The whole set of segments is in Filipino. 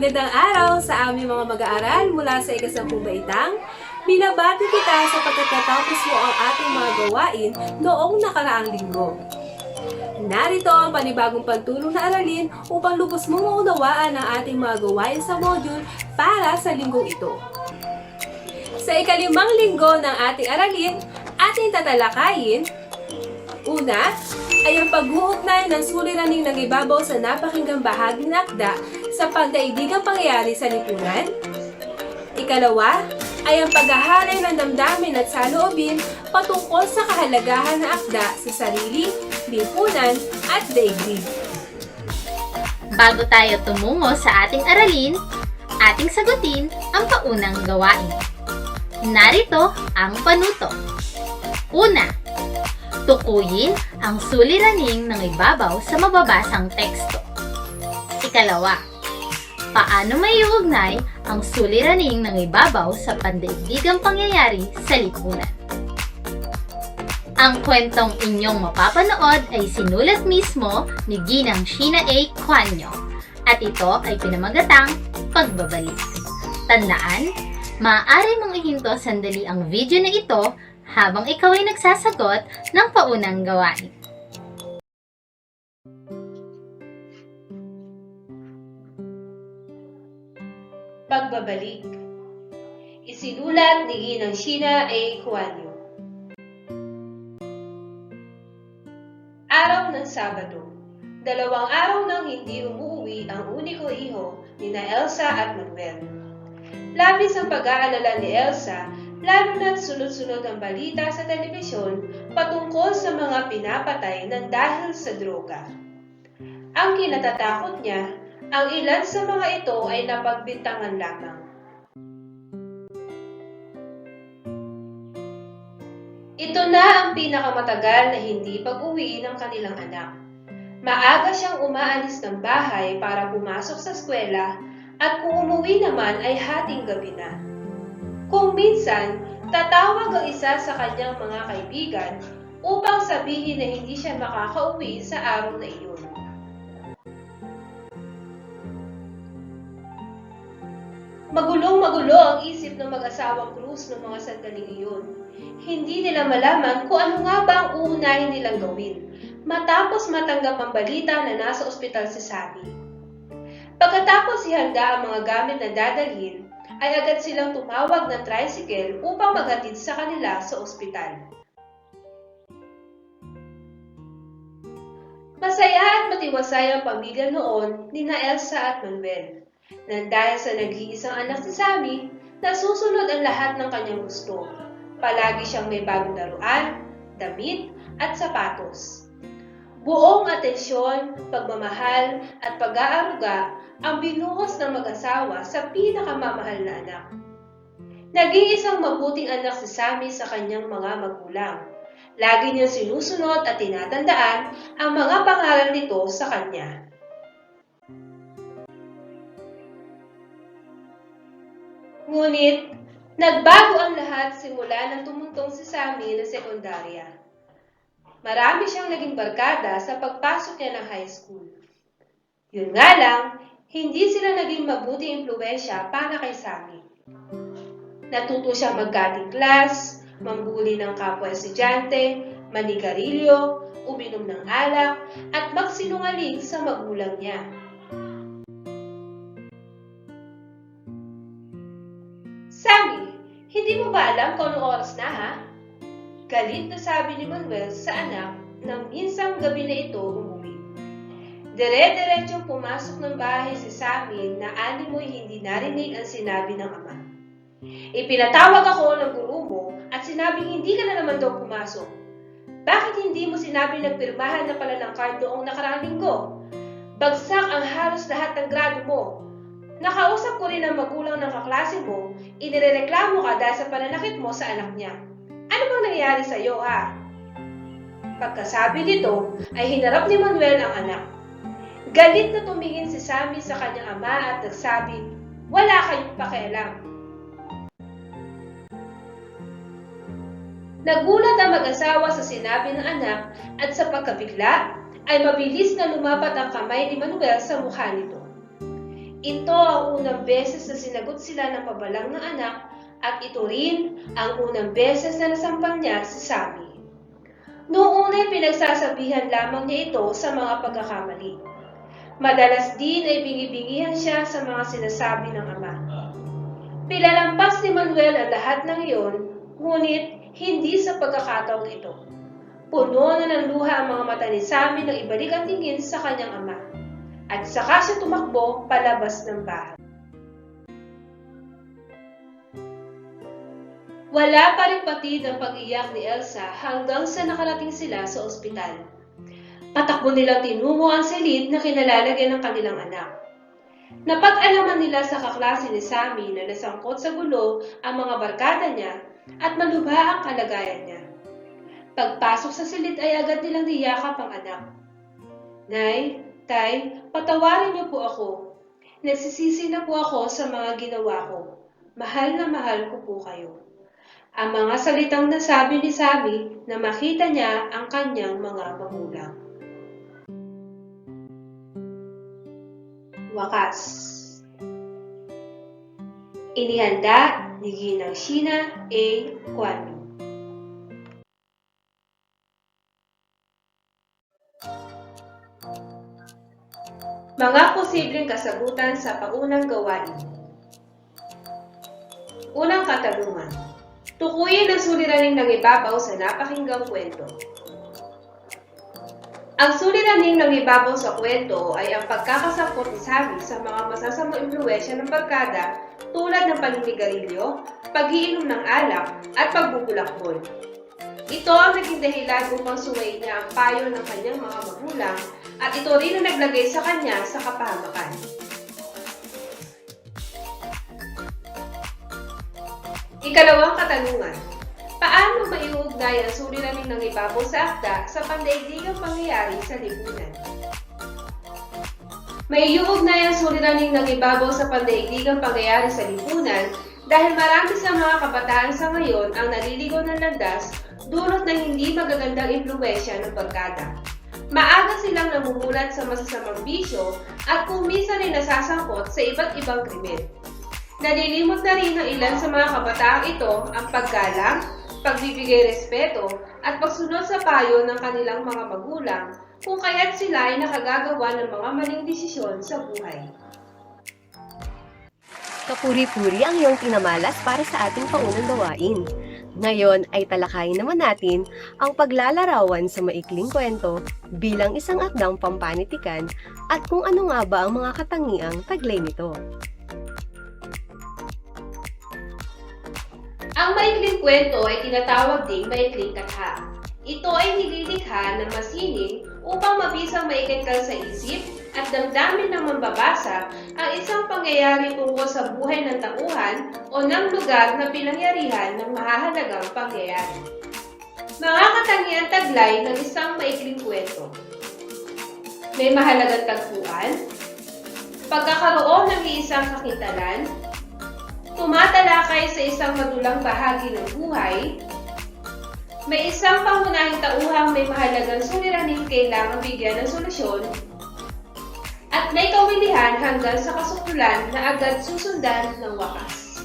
Magandang araw sa aming mga mag-aaral mula sa ikasampung baitang. Binabati kita sa pagkatapos mo ang ating mga gawain noong nakaraang linggo. Narito ang panibagong pantulong na aralin upang lubos mong maunawaan ang ating mga gawain sa module para sa linggong ito. Sa ikalimang linggo ng ating aralin, ating tatalakayin: una, ay ang pag-uugnay ng suliraning ng ibabaw sa napakinggang bahagi ng akda sa pagdaigdigang pangyayari sa lipunan. Ikalawa, ay ang paghahalay ng damdamin at saloobin patungkol sa kahalagahan ng akda sa sarili, lipunan at daigdig. Bago tayo tumungo sa ating aralin, ating sagutin ang paunang gawain. Narito ang panuto. Una, tukuyin ang suliraning ng ibabaw sa mababasang teksto. Ikalawa, paano maiuugnay ang suliraning ng ibabaw sa pandaigdigang pangyayari sa lipunan? Ang kwentong inyong mapapanood ay sinulat mismo ni Ginang Sheena A. Cuanyo at ito ay pinamagatang Pagbabalik. Tandaan, maaari mong ihinto sandali ang video na ito habang ikaw ay nagsasagot ng paunang gawain. Pagbabalik. Isinulat ni Ginang Sheena A. Cuanyo. Araw ng Sabado. 2 araw nang hindi umuwi ang uniko iho ni Elsa at Manuel. Labis ang pag-aalala ni Elsa, lalo na't sunod-sunod ang balita sa telebisyon patungkol sa mga pinapatay ng dahil sa droga. Ang kinatatakot niya, ang ilan sa mga ito ay napagbintangan lamang. Ito na ang pinakamatagal na hindi pag-uwi ng kanilang anak. Maaga siyang umaalis ng bahay para pumasok sa eskwela at kung umuwi naman ay hating gabi na. Kung minsan, tatawag ang isa sa kanyang mga kaibigan upang sabihin na hindi siya makakauwi sa araw na iyon. Magulong-magulo ang isip ng mag-asawang Cruz ng mga sandaling iyon. Hindi nila malaman kung ano nga ba ang uunahin nilang gawin matapos matanggap ang balita na nasa ospital si Sammy. Pagkatapos ihanda ang mga gamit na dadalhin, ay agad silang tumawag ng tricycle upang maghatid sa kanila sa ospital. Masaya at matiwasay ang pamilya noon ni Elsa at Manuel. Nang dahil sa nag-iisang anak si Sammy, nasusunod ang lahat ng kanyang gusto. Palagi siyang may bagong laruan, damit at sapatos. Buong atensyon, pagmamahal at pag-aaruga ang binuhos ng mag-asawa sa pinakamamahal na anak. Naging isang mabuting anak si Sammy sa kanyang mga magulang. Lagi niyang sinusunod at tinatandaan ang mga pangaral nito sa kanya. Ngunit, nagbago ang lahat simula nang tumuntong si Sammy na sekundarya. Marami siyang naging barkada sa pagpasok niya ng high school. Yun nga lang, hindi sila naging mabuting impluwensya para kay Sammy. Natuto siyang mag-cutting class, mambuli ng kapwa estudyante, manigarilyo, uminom ng alak, at magsinungaling sa magulang niya. Sammy, hindi mo ba alam kung anong oras na, ha? Galit na sabi ni Manuel sa anak nang minsang gabi na ito umuwi. Dire-diretsong pumasok ng bahay si Sammy na animoy hindi narinig ang sinabi ng ama. Ipinatawag ako ng guru mo at sinabing hindi ka na naman daw pumasok. Bakit hindi mo sinabi nagpirmahan na pala ng card noong nakaraang linggo? Bagsak ang halos lahat ng grado mo. Nakausap ko rin ang magulang ng kaklase mo, inirereklamo ka dahil sa pananakit mo sa anak niya. Ano bang nangyayari sa iyo, ha? Pagkasabi nito, ay hinarap ni Manuel ang anak. Galit na tumingin si Sammy sa kanyang ama at nagsabi, "Wala kayong pakialam." Nagulat ang mag-asawa sa sinabi ng anak at sa pagkabigla ay mabilis na lumapat ang kamay ni Manuel sa mukha nito. Ito ang unang beses na sinagot sila ng pabalang na anak at ito rin ang unang beses na nasampal niya si Sammy. Noong una'y pinagsasabihan lamang niya ito sa mga pagkakamali. Madalas din ay bingi-bingihan siya sa mga sinasabi ng ama. Pinalampas ni Manuel ang lahat ng iyon, ngunit hindi sa pagkakataong ito. Puno na ng luha ang mga mata ni Sammy nang ibalik ang tingin sa kanyang ama. At saka siya tumakbo palabas ng bahay. Wala pa rin patid ang pag-iyak ni Elsa hanggang sa nakarating sila sa ospital. Patakbo nilang tinungo ang silid na kinalalagyan ng kanilang anak. Napag-alaman nila sa kaklase ni Sammy na nasangkot sa gulo ang mga barkada niya at malubha ang kalagayan niya. Pagpasok sa silid ay agad nilang niyakap ang anak. Nay, Tay, patawarin niyo po ako. Nagsisisi na po ako sa mga ginawa ko. Mahal na mahal ko po kayo. Ang mga salitang nasabi ni Sammy na makita niya ang kanyang mga magulang. Wakas. Inihanda ni Ginang Sheena A. Cuanyo. Mga posibleng kasagutan sa paunang gawain. Unang katanungan. Tukuyin ang suliraning nangibabaw sa napakinggang kwento. Ang suliraning nangibabaw sa kwento ay ang pagkakasangkot ni Sammy sa mga masasamang impluwensya ng barkada tulad ng paninigarilyo, pag-iinom ng alak, at pagbubulakbol. Ito ang naging dahilan upang suwayin niya ang payo ng kanyang mga magulang at ito rin ang naglagay sa kanya sa kapahamakan. Ikalawang katanungan. Paano maiuugnay ang suliraning nangibabaw sa akda sa pandaigdigang pangyayari sa lipunan? Maiuugnay ang suliraning nangibabaw sa pandaigdigang pangyayari sa lipunan dahil marami sa mga kabataan sa ngayon ang naliligaw ng landas dulot ng hindi magagandang impluwensya ng barkada. Maaga silang namumulat sa masasamang bisyo at kung minsan ay nasasangkot sa iba't ibang krimen. Nalilimot na rin ng ilan sa mga kabataang ito ang paggalang, pagbibigay respeto at pagsunod sa payo ng kanilang mga magulang kung kaya't sila ay nakagagawa ng mga maling desisyon sa buhay. Kapuri-puri ang iyong pinamalas para sa ating paunang gawain. Ngayon ay talakayin naman natin ang paglalarawan sa maikling kwento bilang isang akdang pampanitikan at kung ano nga ba ang mga katangiang taglay nito. Ang maikling kwento ay tinatawag ding maikling katha. Ito ay nililikha ng masining upang mabisang maikengkal sa isip at damdamin ng mambabasa ang isang pangyayari tungkol sa buhay ng tauhan o ng lugar na pinangyarihan ng mahahalagang pangyayari. Mga katangian taglay ng isang maikling kwento. May mahalagang tagpuan, pagkakaroon ng iisang kakintalan, tumatalakay sa isang madulang bahagi ng buhay, may isang pangunahing tauhang may mahalagang suliraning kailangang bigyan ng solusyon, at may kawilihan hanggang sa kasukulan na agad susundan ng wakas.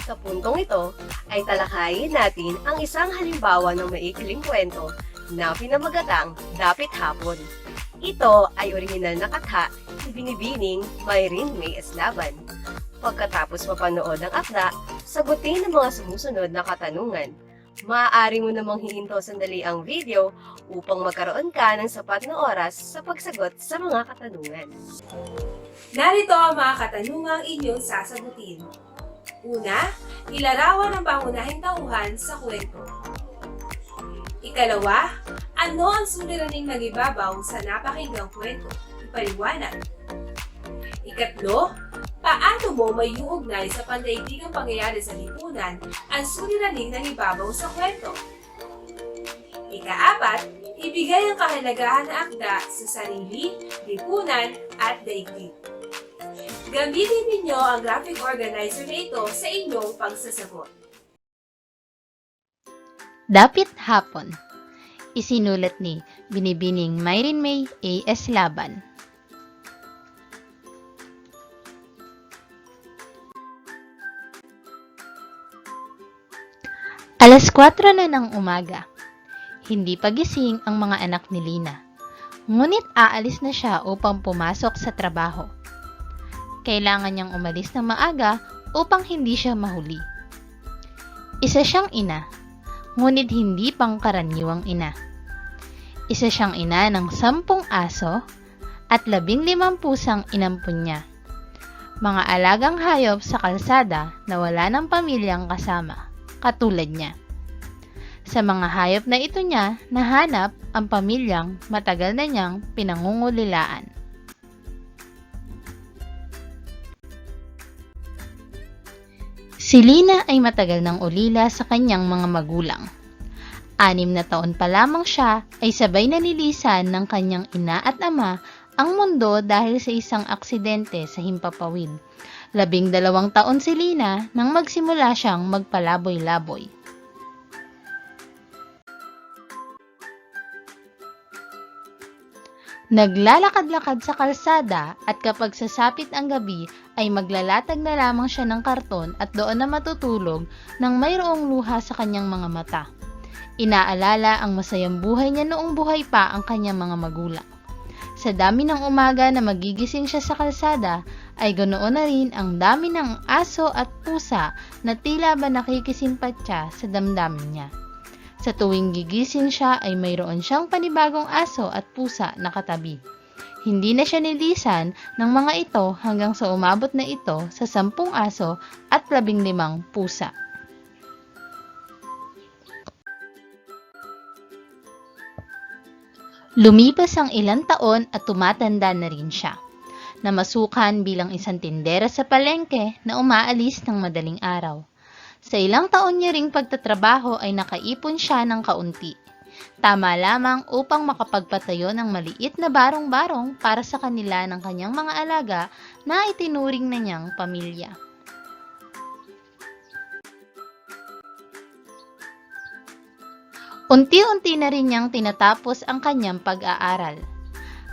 Sa puntong ito ay talakayin natin ang isang halimbawa ng maikling kwento na pinamagatang Dapit Hapon. Ito ay orihinal na katha ni Binibining Mayrin May Eslaban. Pagkatapos mapanood ang akda, sagutin ang mga sumusunod na katanungan. Maaari mo namang hihinto sandali ang video upang magkaroon ka ng sapat na oras sa pagsagot sa mga katanungan. Narito ang mga katanungang inyong sasagutin. Una, ilarawan ang pangunahing tauhan sa kwento. Ikalawa, ano ang suliraning nagibabaw sa napakinggang kwento? Ipaliwanag. Ikatlo, paano mo maiuugnay sa pandaigdigang pangyayari sa lipunan ang suliraning nangibabaw sa kwento? Ikaapat, ibigay ang kahalagahan ng akda sa sarili, lipunan, at daigdig. Gamitin ninyo ang graphic organizer na ito sa inyong pagsasagot. Dapit Hapon. Isinulat ni Binibining Mayrin May A. Eslaban. Alas 4 na ng umaga. Hindi pa gising ang mga anak ni Lina. Ngunit aalis na siya upang pumasok sa trabaho. Kailangan niyang umalis ng maaga upang hindi siya mahuli. Isa siyang ina, ngunit hindi pangkaraniwang ina. Isa siyang ina ng 10 aso at 15 pusang inampun niya. Mga alagang hayop sa kalsada na wala ng pamilyang kasama, katulad niya. Sa mga hayop na ito niya, nahanap ang pamilyang matagal na niyang pinangungulilaan. Si Lina ay matagal nang ulila sa kanyang mga magulang. 6 na taon pa lamang siya ay sabay nalilisan ng kanyang ina at ama ang mundo dahil sa isang aksidente sa himpapawid. 12 taon si Lina nang magsimula siyang magpalaboy-laboy. Naglalakad-lakad sa kalsada at kapag sasapit ang gabi ay maglalatag na lamang siya ng karton at doon na matutulog nang mayroong luha sa kanyang mga mata. Inaalala ang masayang buhay niya noong buhay pa ang kanyang mga magulang. Sa dami ng umaga na magigising siya sa kalsada ay ganoon na rin ang dami ng aso at pusa na tila ba nakikisimpatya sa damdamin niya. Sa tuwing gigising siya ay mayroon siyang panibagong aso at pusa na katabi. Hindi na siya nilisan ng mga ito hanggang sa umabot na ito sa 10 aso at 15 pusa. Lumipas ang ilang taon at tumatanda na rin siya. Namasukan bilang isang tindera sa palengke na umaalis ng madaling araw. Sa ilang taon niya ring pagtatrabaho ay nakaipon siya ng kaunti. Tama lamang upang makapagpatayo ng maliit na barong-barong para sa kanila ng kanyang mga alaga na itinuring na niyang pamilya. Unti-unti na rin niyang tinatapos ang kanyang pag-aaral.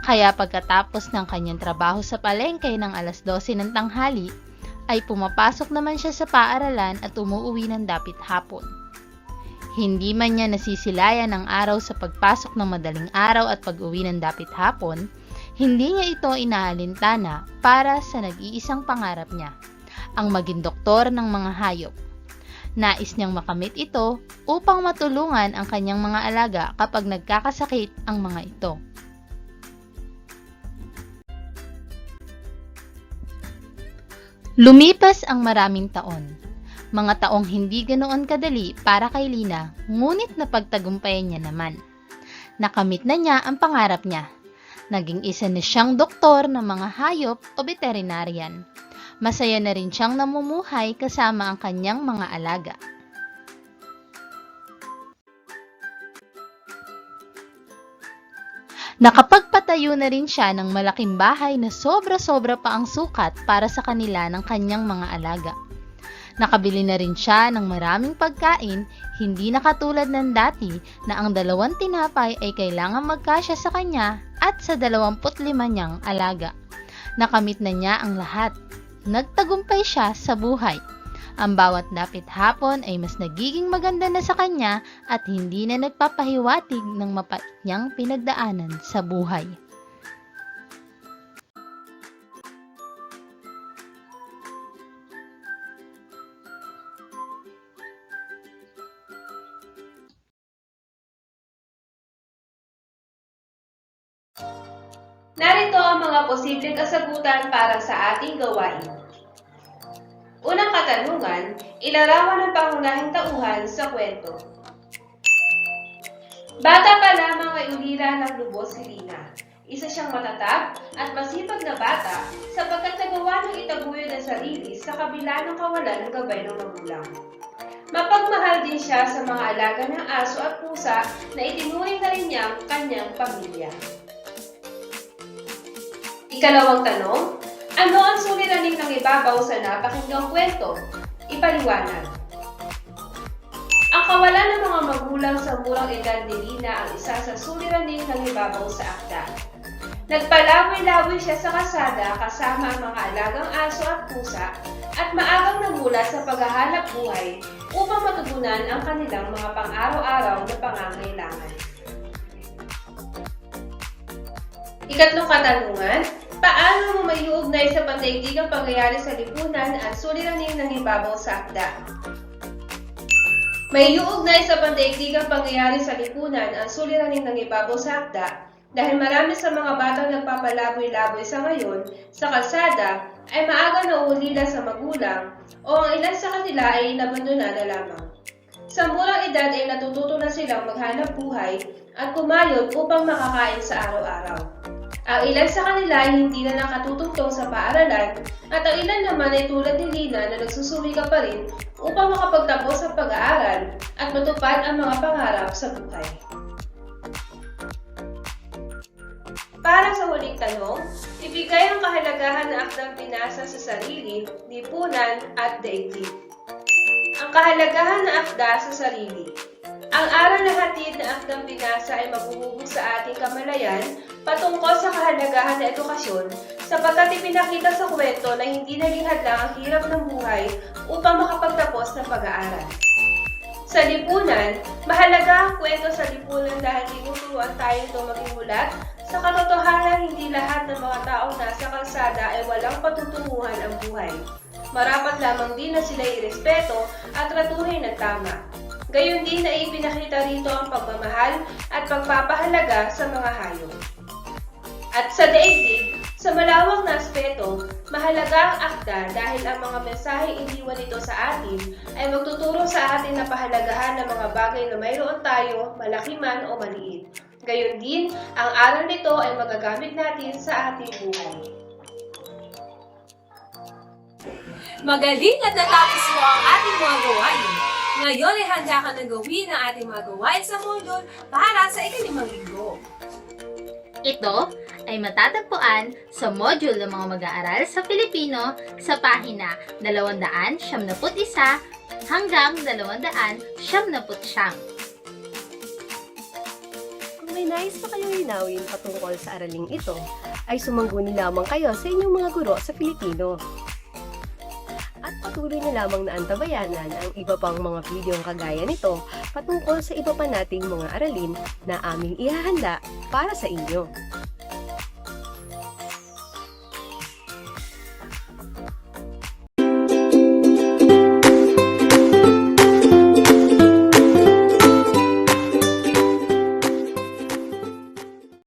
Kaya pagkatapos ng kanyang trabaho sa palengke ng alas 12 ng tanghali, ay pumapasok naman siya sa paaralan at umuuwi ng dapit hapon. Hindi man niya nasisilayan ang araw sa pagpasok ng madaling araw at pag-uwi ng dapit hapon, hindi niya ito inaalintana para sa nag-iisang pangarap niya, ang maging doktor ng mga hayop. Nais niyang makamit ito upang matulungan ang kanyang mga alaga kapag nagkakasakit ang mga ito. Lumipas ang maraming taon. Mga taong hindi ganoon kadali para kay Lina, ngunit napagtagumpayan niya naman. Nakamit na niya ang pangarap niya. Naging isa na siyang doktor ng mga hayop o veterinarian. Masaya na rin siyang namumuhay kasama ang kanyang mga alaga. Nakapagpatayo na rin siya ng malaking bahay na sobra-sobra pa ang sukat para sa kanila ng kanyang mga alaga. Nakabili na rin siya ng maraming pagkain, hindi na katulad ng dati na ang 2 tinapay ay kailangan magkasya sa kanya at sa 25 niyang alaga. Nakamit na niya ang lahat. Nagtagumpay siya sa buhay. Ang bawat dapit hapon ay mas nagiging maganda na sa kanya at hindi na nagpapahiwatig ng mapait niyang pinagdaanan sa buhay. Narito ang mga posibleng kasagutan para sa ating gawain. Unang katanungan, ilarawan ang pangunahing tauhan sa kwento. Bata pa lamang ay ulila ng lubos si Lina. Isa siyang matatag at masipag na bata sapagkat nagawa ng itaguyod ang sarili sa kabila ng kawalan ng gabay ng magulang. Mapagmahal din siya sa mga alaga ng aso at pusa na itinuring na rin niyang kanyang pamilya. Ikalawang tanong, ano ang suliraning ng ibabaw sa napakinggang kwento? Ipaliwanag. Ang kawalan ng mga magulang sa murang edad ni Lina ang isa sa suliraning ng ibabaw sa akda. Nagpalaboy-laboy siya sa kasada kasama ang mga alagang aso at pusa at maagang namulat sa paghahanap buhay upang matugunan ang kanilang mga pang-araw-araw na pangangailangan. Ikatlong katanungan, paano mo maiuugnay sa pandaigdigang pangyayari sa lipunan ang suliraning ng ibabaw sa akda? Maiuugnay sa pandaigdigang pangyayari sa lipunan ang suliraning ng ibabaw sa akda dahil marami sa mga batang nagpapalaboy-laboy sa ngayon sa kalsada ay maaga nauulila sa magulang o ang ilan sa kanila ay inabandona na lamang. Sa murang edad ay natututo na silang maghanap buhay at kumayod upang makakain sa araw-araw. Ang ilan sa kanila ay hindi na nakatutugtong sa paaralan at ang ilan naman ay tulad ni Lina na nagsusumika pa rin upang makapagtapos sa pag-aaral at matupad ang mga pangarap sa buhay. Para sa huling tanong, ibigay ang kahalagahan ng akdang pinasa sa sarili, lipunan at daigdig. Ang kahalagahan ng akda sa sarili. Ang aral na hatid ng akdang pinasa ay maghuhubog sa ating kamalayan patungkol sa kahalagahan ng edukasyon sapagkat ipinakita sa kwento na hindi naging hadlang ang hirap ng buhay upang makapagtapos ng pag-aaral. Sa lipunan, mahalaga ang kwento sa lipunan dahil tinuturuan tayo ito maging mulat sa katotohanan hindi lahat ng mga taong nasa kalsada ay walang patutunguhan ang buhay. Marapat lamang din na sila irespeto at tratuhin ng tama. Gayon din na ipinakita rito ang pagmamahal at pagpapahalaga sa mga hayop. At sa daigdig, sa malawak na aspeto, mahalaga ang akda dahil ang mga mensaheng iniwan nito sa atin ay magtuturo sa atin na pahalagahan ng mga bagay na mayroon tayo, malaki man o maliit. Gayon din, ang aral nito ay magagamit natin sa ating buhay. Magaling at natapos mo ang ating mga gawain. Ngayon ay handa ka na gawin ang ating mga gawain sa module para sa ikalimang linggo. Ito ay matatagpuan sa module ng mga mag-aaral sa Filipino sa pahina 271 hanggang 279. Kung may nais pa kayong linawin patungkol sa araling ito, ay sumangguni lamang kayo sa inyong mga guro sa Filipino. At patuloy na lamang na antabayanan ang iba pang mga videong kagaya nito patungkol sa iba pa nating mga aralin na aming ihahanda para sa inyo.